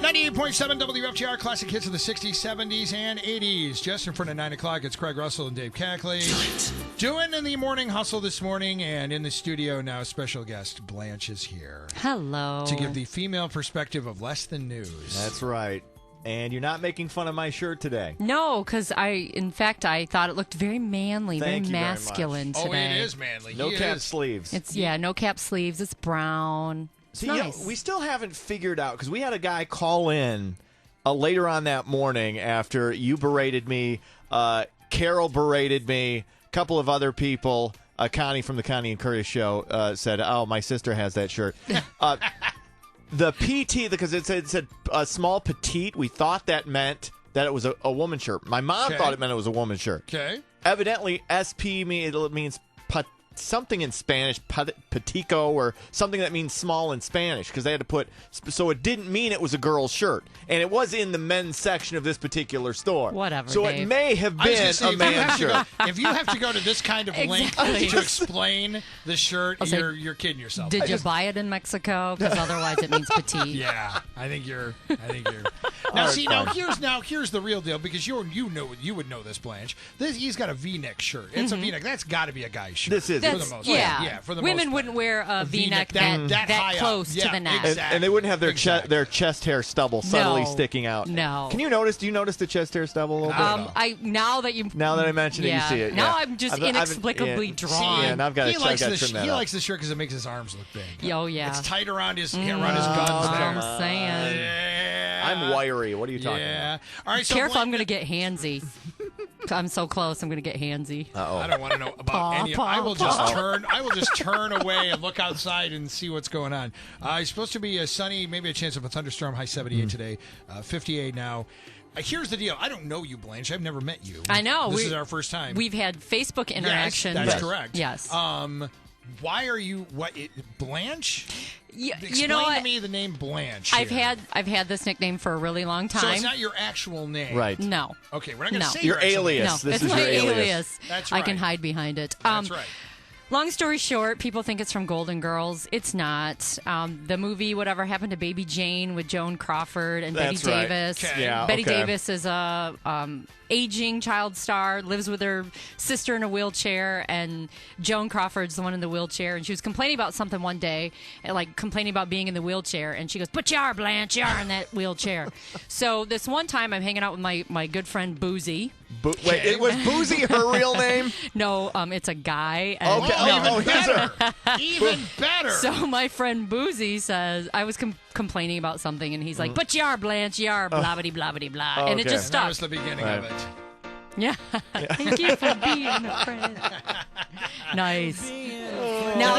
98.7 WFGR, classic hits of the 60s, 70s, and 80s. Just in front of 9 o'clock, it's Craig Russell and Dave Cackley. Doing in the morning hustle this morning, and in the studio now, special guest Blanche is here. Hello. To give the female perspective of Less Than News. That's right. And you're not making fun of my shirt today. No, because in fact, I thought it looked very manly, Thank very you masculine very much. today. Oh, it is manly. No cap sleeves. It's no cap sleeves. It's brown. It's See, nice. we still haven't figured out, because we had a guy call in later on that morning after you berated me, Carol berated me, a couple of other people, Connie from the Connie and Curtis show said, oh, my sister has that shirt. The PT, because it said a small petite, we thought that meant that it was a woman's shirt. My mom thought it meant it was a woman's shirt. Okay. Evidently, SP means something in Spanish, petico, or something that means small in Spanish, because they had to put, so it didn't mean it was a girl's shirt. And it was in the men's section of this particular store. Whatever, So Dave. it may have been a man's shirt. If you have to go to this kind of length to explain the shirt, you're kidding yourself. Did you buy it in Mexico? Because otherwise it means petite. Yeah, I think you're. Now, see, here's the real deal, because you would know this, Blanche. He's got a V-neck shirt. It's a V-neck. That's got to be a guy's shirt. This is. For the most part. Yeah, for the Women most part. wouldn't wear a V-neck that high close up. to the neck. Exactly. And they wouldn't have their chest hair stubble subtly sticking out. No. Can you notice? Do you notice the chest hair stubble a little bit? Now that I mentioned it, you see it. Now Yeah. I'm just inexplicably drawn. Yeah, and I've got to He likes trim that He up. likes the shirt because it makes his arms look big. Oh yeah. It's tight around his guns. That's what there. I'm saying. Yeah. I'm wiry. What are you talking about? All right. So Careful, I'm going to get handsy. I'm so close. I'm going to get handsy. I don't want to know about any of it. I will just turn away and look outside and see what's going on. It's supposed to be a sunny, maybe a chance of a thunderstorm, high 78 today, 58 now. Here's the deal. I don't know you, Blanche. I've never met you. I know. This is our first time. We've had Facebook interaction. Yes, that's correct. Yes. Why are you Blanche? You know Explain to me the name Blanche. I've had this nickname for a really long time. So it's not your actual name, Right? No. Okay, we're not going to say your alias. No, This it's is my your alias. That's right. I can hide behind it. That's right. Long story short, people think it's from Golden Girls. It's not. The movie Whatever Happened to Baby Jane with Joan Crawford and That's Betty right. Davis. Okay. Yeah, Betty okay. Davis is a aging child star, lives with her sister in a wheelchair, and Joan Crawford's the one in the wheelchair, and she was complaining about something one day, complaining about being in the wheelchair, and she goes, "But you are, Blanche, you are in that wheelchair." So this one time I'm hanging out with my good friend Boozy. Wait, it was Boozy her real name? No, it's a guy. And Okay. Even better. Even better. So my friend Boozy says, I was complaining about something, and he's like, "But you are, Blanche, you are, blah, blah, blah, blah, blah." And it okay. just That stuck. was the beginning of it. Yeah. Thank you for being a friend. Nice. Now,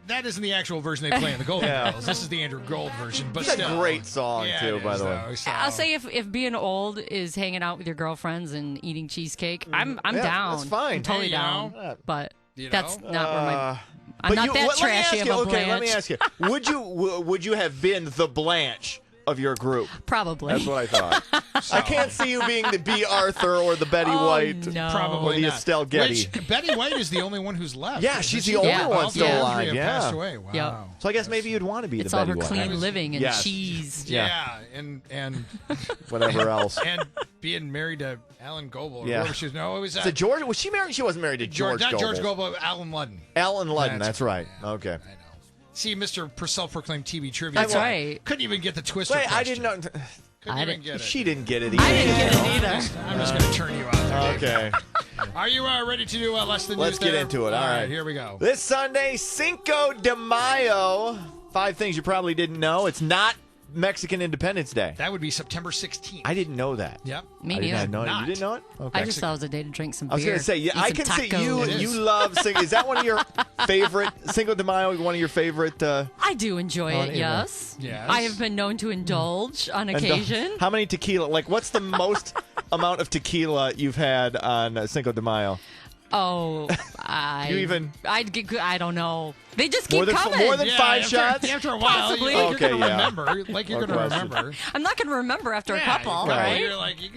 that isn't the actual version they play in the Golden Girls. This is the Andrew Gold version, but It's a still. great song, Yeah, too, it by is, the way. though, so. I'll say if being old is hanging out with your girlfriends and eating cheesecake, I'm Yeah, down. that's fine. I'm totally Hey, down. But You that's know? not where my... I'm But not that trashy of a Blanche. let me ask you. Would you have been the Blanche of your group? Probably. That's what I thought. I can't see you being the B. Arthur or the Betty White. No. Probably Or the not. Estelle Getty. Which, Betty White is the only one who's left. Yeah, isn't she's she? the only Yeah. one still Yeah. alive. Three have Yeah. passed away. Wow. Yep. So I guess maybe you'd want to be It's the all Betty her White. clean living and Yes. cheese. Yeah, and Whatever else. and being married to Alan Goebel. Or Yeah. whoever she was. No, it was So George, was she married? She wasn't married to George not Goebel. George Goebel, Alan Ludden. Alan Ludden, That's that's right. right. Okay. I know. See, Mr. Self-proclaimed TV trivia. That's right. Couldn't even get the Twister Wait, I question. didn't know. Couldn't even get it. She didn't get it either. I didn't get it either. I'm just going to turn you out there. Okay. Are you ready to do Less Than News? Let's get there? into it. All right. Here we go. This Sunday, Cinco de Mayo. 5 things you probably didn't know. It's not Mexican Independence Day. That would be September 16th. I didn't know that. Yep. Me I did neither. not know it. Not. You didn't know it? Okay. I just thought it was a day to drink some beer. I was going to say, yeah, eat I some can see tacos. It you is. love Cinco. Is that one of your favorite, Cinco de Mayo, one of your favorite? I do enjoy Oh, it, yeah. yes. Yes. I have been known to indulge on occasion. How many tequila? Like, what's the most amount of tequila you've had on Cinco de Mayo? Oh, You even- I don't know. They just keep More than coming. more than 5 shots? After a while, Possibly. you're Okay, going to yeah. remember. Like you're going to question. remember. I'm not going to remember after a couple, right. right? You're like, you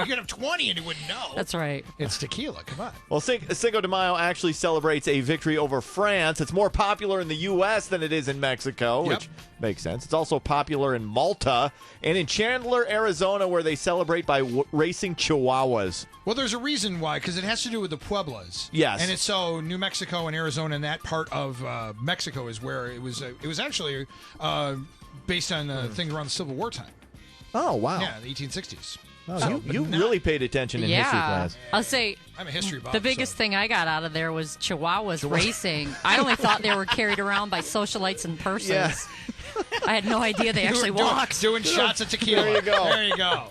could have 20 and you wouldn't know. That's right. It's tequila. Come on. Well, Cinco de Mayo actually celebrates a victory over France. It's more popular in the U.S. than it is in Mexico, which makes sense. It's also popular in Malta and in Chandler, Arizona, where they celebrate by racing chihuahuas. Well, there's a reason why, because it has to do with the Pueblos. Yes. And it's so New Mexico and Arizona and that part of Mexico is where it was actually based on things around the Civil War time. Oh, wow. Yeah, the 1860s. Oh, So, you really paid attention in history class. I'll say I'm a history buff. the biggest thing I got out of there was chihuahuas racing. I only thought they were carried around by socialites and purses. Yes. I had no idea they actually walked. Doing shots of tequila. There you go. There you go.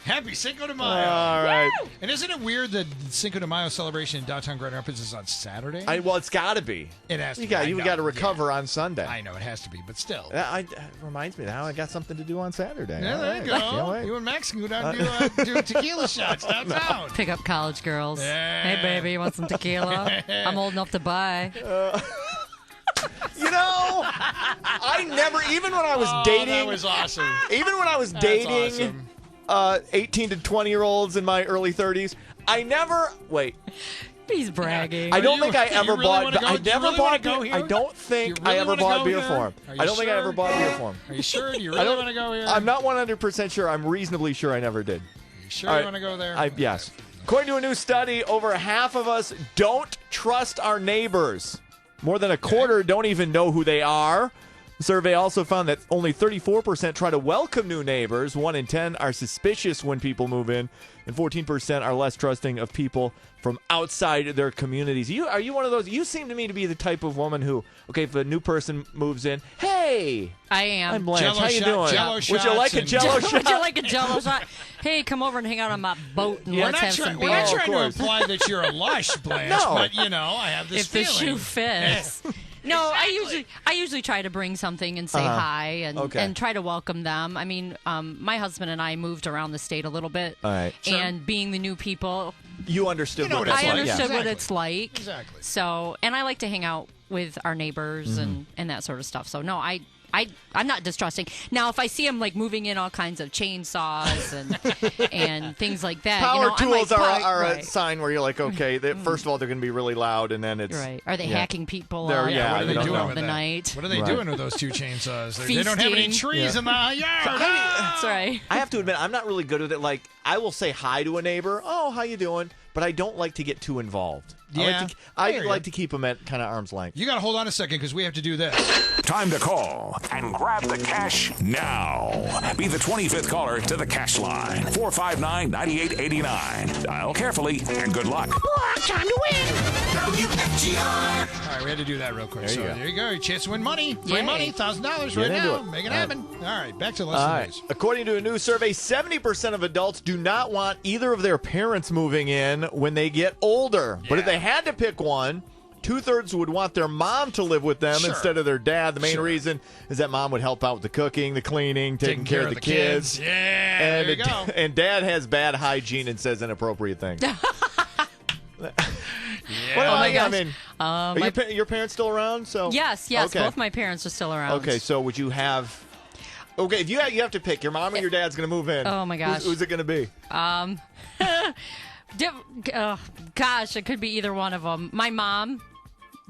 Happy Cinco de Mayo. All right. And isn't it weird that Cinco de Mayo celebration in downtown Grand Rapids is on Saturday? Well, it's got to be. It has to You be. I got to know. recover on Sunday. I know, it has to be, but still. That reminds me now I got something to do on Saturday. Yeah, All there right. you Can't go. wait. You and Max can go down and do tequila shots downtown. Pick up college girls. Yeah. Hey, baby, you want some tequila? I'm old enough to buy. You know, I never, even when I was dating. That was awesome. Even when I was That's dating 18 to 20-year-olds in my early 30s, I never, wait, He's bragging. I don't you- think I you ever really bought, wanna go- I you never really bought wanna go beer. here? I don't think You really I ever wanna bought go beer here? for him. Are you I don't think I sure? ever bought beer for him. Are you sure? Do you I really don't- want to go here? I'm not 100% sure. I'm reasonably sure I never did. You sure All you right. want to go there? Yes. According to a new study, over half of us don't trust our neighbors. More than a quarter don't even know who they are. The survey also found that only 34% try to welcome new neighbors. 1 in 10 are suspicious when people move in, and 14% are less trusting of people from outside their communities. Are you one of those? You seem to me to be the type of woman who, okay, if a new person moves in, hey, I am. I'm Blanche. Jell-O How you shot- doing? Jell-O Would you shots like a and- Jell-O Would shot? you like a Jell-O shot? Hey, come over and hang out on my boat and We're let's not, have some we're not beer. of trying to course. imply that you're a lush, Blanche, No. but, I have this If the feeling. shoe fits. No, I usually try to bring something and say hi and try to welcome them. I mean, my husband and I moved around the state a little bit, All right. and being the new people, You understood You know what what it's it's I like. understood Yeah. what it's like. Exactly. So, and I like to hang out with our neighbors and that sort of stuff. So, no, I'm not distrusting. Now, if I see them like moving in all kinds of chainsaws and things like that, Power I might tools are a right. sign where you're like, okay, first of all, they're going to be really loud, and then it's Right. Are they yeah. hacking people They're- up yeah, What are in they the doing middle with of the that? night? What are they Right. doing with those two chainsaws? They don't have any Feasting. trees in the yard. That's right. I have to admit, I'm not really good with it. Like, I will say hi to a neighbor. Oh, how you doing? But I don't like to get too involved. Yeah, I I hear like you. to keep them at kind of arm's length. You got to hold on a second because we have to do this. Time to call and grab the cash now. Be the 25th caller to the cash line. 459-9889. Dial carefully and good luck. Time to win. All right, we had to do that real quick. There you So go. there you go. Your chance to win money. Free Yay. money, $1,000 Get right into now. it. Make it All right. happen. All right, back to All listening right. news. According to a new survey, 70% of adults do not want either of their parents moving in when they get older. But if Yeah. they had to pick one, 2/3 would want their mom to live with them Sure. instead of their dad. The main Sure. reason is that mom would help out with the cooking, the cleaning, taking care of the kids. Yeah, And, there you go. and dad has bad hygiene and says inappropriate things. Yeah. What about you? I gosh. mean, are your parents still around? So Yes, Okay. both my parents are still around. Okay, so would you have? Okay, if you have to pick, your mom or your dad's going to move in. Oh, my gosh. who's it going to be? Gosh, it could be either one of them. My mom,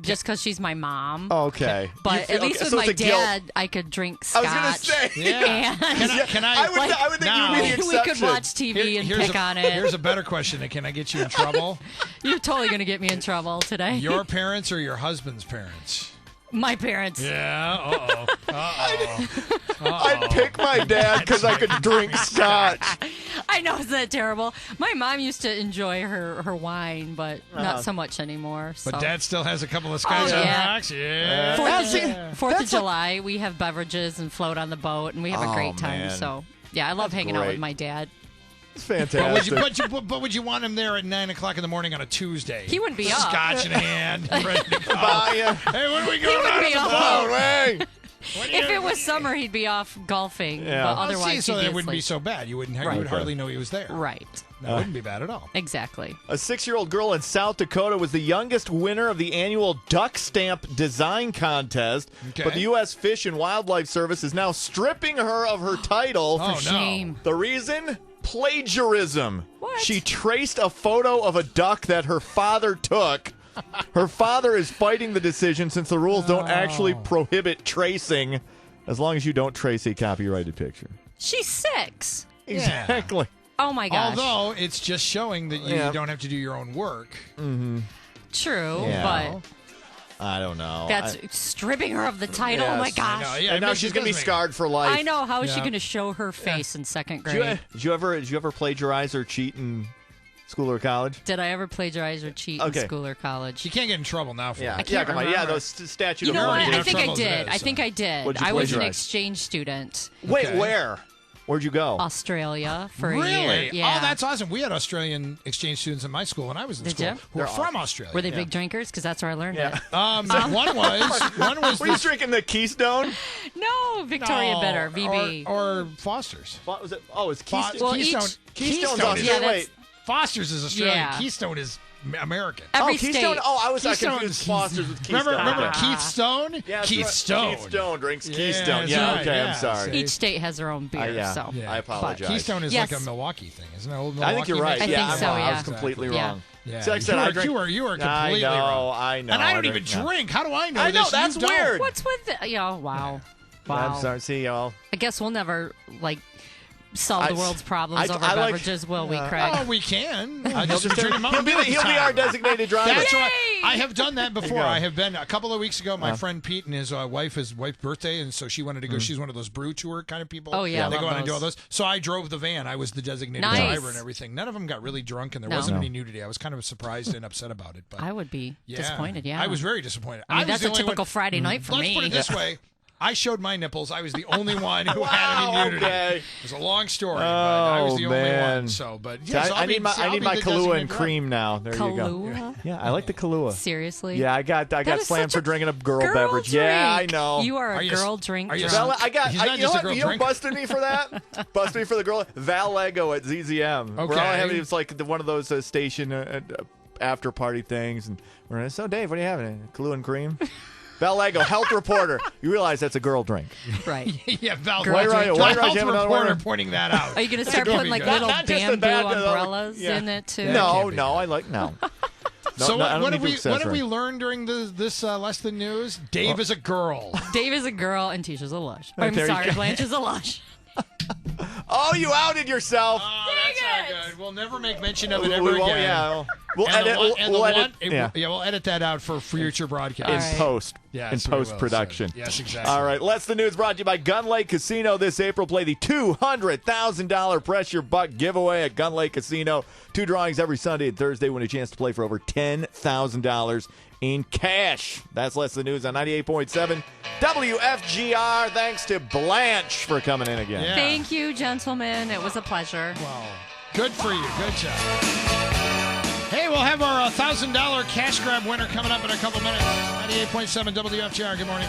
just because she's my mom. Okay, But You at feel- least okay, with so my it's a guilt. dad, I could drink scotch. I was going to say. Yeah. And Can I I would think now, you would be the we could exception. watch TV and pick on it. Here's a better question. Can I get you in trouble? You're totally going to get me in trouble today. Your parents or your husband's parents? My parents. Yeah. Uh-oh. I'd pick my dad because I could drink scotch. I know, isn't that terrible? My mom used to enjoy her wine, but not so much anymore. But so. Dad still has a couple of scotch Oh, on the yeah. rocks. Yeah. Fourth of That's July, we have beverages and float on the boat, and we have a Oh, great time. man. So, yeah, I love hanging out great. with my dad. It's But fantastic. would you want him there at 9 o'clock in the morning on a Tuesday? He wouldn't be up. Scotch in hand, ready to go. Bye, Hey, when are we going wouldn't out be on the up. boat? Hey, If it was summer, he'd be off golfing. Yeah. But Well, otherwise, so he'd be that wouldn't be asleep. so bad. You wouldn't. You Right. would hardly know he was there. Right. That wouldn't be bad at all. Exactly. A 6-year-old girl in South Dakota was the youngest winner of the annual duck stamp design contest. Okay. But the U.S. Fish and Wildlife Service is now stripping her of her title. Oh, no. Shame. The reason? Plagiarism. What? She traced a photo of a duck that her father took. Her father is fighting the decision since the rules don't actually prohibit tracing as long as you don't trace a copyrighted picture. She's 6. Exactly. Oh, my gosh. Although it's just showing that you Yeah. don't have to do your own work. True, Yeah. but I don't know. that's stripping her of the title. Oh, my Yes. gosh. I know, yeah, And now it she's going to be does make- scarred for life. I know. How is she Yeah. going to show her face in second Did you, grade? did you ever plagiarize or cheat in school or college? Did I ever plagiarize or cheat Okay. in school or college? You can't get in trouble now for Yeah, it. can't yeah, come on. Yeah, remember. those statute You of know what? You're I in think I trouble as it did. is, I think so. I did. What'd you I was an plagiarize? exchange student. Wait, Okay. where? Where'd you go? Australia for a Really? year. Yeah. Oh, that's awesome. We had Australian exchange students in my school when I was in Did school you? who were They're from Australia. Were they big drinkers? Because that's where I learned Yeah. it. One was Were you this- drinking the Keystone? No, Victoria No, Better, VB. or Foster's. What was it? Oh, it's Fo- Keystone. Well, Keystone. each- Keystone's Keystone is- Australian. Yeah, Wait. Foster's is Australian. Yeah. Keystone is American. Every Keystone. state. Oh, I was Keystone- confused Foster's with Keystone. Remember Okay. Keith Stone? Yeah, that's Keith right. Stone. Keith Stone drinks Yeah, Keystone. that's Yeah, right, okay, yeah. I'm sorry. Each state has their own beer. yeah. So. Yeah. I apologize. Keystone is Yes. like a Milwaukee thing, isn't it? Old I think you're Milwaukee right. I mix? yeah, think I'm so, wrong. I yeah. was completely Yeah. wrong. Yeah. So like I said, I drink. you were completely I know, wrong. I know. And I don't even drink. drink. How do I know I know, this? that's You don't. weird. What's with the, wow. Wow. I'm sorry. See y'all. I guess we'll never, solve the world's problems over I like- beverages, will we, Craig? Oh, we can. He'll be our designated driver. That's right. Yay! I have done that before. go. I have been a couple of weeks ago. My friend Pete and his wife's birthday, and so she wanted to go. She's one of those brew tour kind of people. Oh, yeah, they love go out and do those. all those. So I drove the van. I was the designated Nice. driver and everything. None of them got really drunk, and there No. wasn't No. any nudity. I was kind of surprised and upset about it. But I would be yeah. disappointed, yeah. I was very disappointed. I mean, was that's the a only typical one- Friday night for Let's me. put it this way. I showed my nipples. I was the only one who had any Wow, nudity. okay. It was a long story, but I was the only man. one. So, but See, yes, I need my I'll be the Kahlua designated and driver. cream now. There you go. Kahlua? Yeah, I like the Kahlua. Seriously? Yeah, I got That is slammed such for drinking a girl girl beverage. drink. Yeah, I know. You are Are a you- girl drink are you- drunk. I got. He's not you know just a what? girl You know who drinker. busted me for that? Busted me for the girl. Val Lego at ZZM. We're all Okay. having, it's like one of those station after party things, and we're like, so Dave, what are you having? Kahlua and cream. Val Lego, health reporter. You realize that's a girl drink. Right. Yeah, Val. Girl Why drink. you Health have another reporter one? pointing that out. Are you going to start That's putting gonna be little Not just the bamboo bad- umbrellas yeah. in it, too? Yeah. No, can't be no, good. I like no. So No, I don't what need have we to what have we accessorize. learned during this less than news? Dave is a girl. Dave is a girl and Tisha's a lush. I'm There you sorry, go. Blanche is a lush. Oh, you outed yourself. Oh, that's not good. We'll never make mention of it We ever won't- again. yeah, we'll And edit. the one, and We'll the edit. one, Yeah. we'll edit that out for future broadcasts. In All right. post. Yes, in we will, post production. so- yes, exactly. All right, Let's the News brought to you by Gun Lake Casino. This April, play the $200,000 Press Your Buck giveaway at Gun Lake Casino. 2 drawings every Sunday and Thursday. Win a chance to play for over $10,000 in cash. That's Less Than News on 98.7 WFGR. Thanks to Blanche for coming in again. Yeah. Thank you, gentlemen. It was a pleasure. Wow. Good for you. Good job. Hey, we'll have our $1,000 cash grab winner coming up in a couple minutes. 98.7 WFGR. Good morning.